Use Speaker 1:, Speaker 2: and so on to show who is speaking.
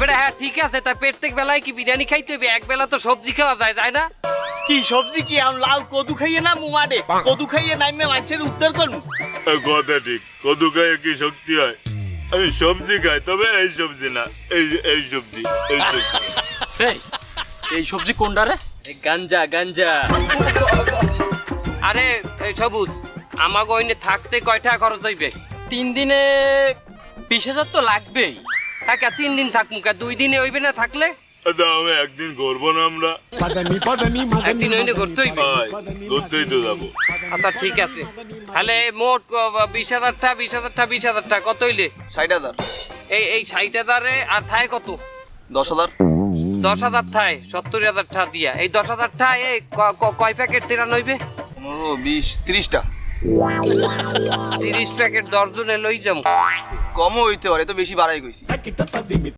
Speaker 1: বেটা হ্যাঁ ঠিক আছে, তা প্রত্যেক বেলায় কি বিরিয়ানি খাইতে হবে? এক বেলা তো সবজি খাওয়া যায়, যায় না?
Speaker 2: কি সবজি কি আমি লাউ কদু খাইয়ে না মুমাডে কদু খাইয়ে নাইমে মানুষের উদ্ধার করবো।
Speaker 3: কথা ঠিক, কদু খাইয়ে কি শক্তি হয়? আমি সবজি খাই, তবে এই সবজি না, এই সবজি, এই সবজি।
Speaker 4: এই সবজি কোনটা রে?
Speaker 1: গাঞ্জা গাঞ্জা। আরে এই সবুজ, আমাকে ওইনে থাকতে কয় টাকা খরচ হইবে?
Speaker 4: 3 দিনে 20,000 তো লাগবেই।
Speaker 1: হ্যাঁ 3 দিন থাকমু, 2 দিনে হইবে না থাকলে?
Speaker 3: আচ্ছা, আমি একদিন করবো না আমরা?
Speaker 1: একদিন হইলে করতে হইবে।
Speaker 3: হয়, করতেই তো যাবো।
Speaker 1: আচ্ছা ঠিক আছে, তাহলে মোট 20,000 টাকা 20,000 টাকা কত হইলে?
Speaker 2: 60,000
Speaker 1: এই 60,000 আর থায় কত?
Speaker 2: 10,000
Speaker 1: 10,000 থায় 70,000 টাকা দিয়া। এই 10,000 টাকা এই কয় প্যাকেট তেরান হইবে?
Speaker 2: 15 20 30টা
Speaker 1: 30 প্যাকেট 10 জনে লই যাম।
Speaker 2: কমও হইতে পারে, তো বেশি বাড়াই কইছি।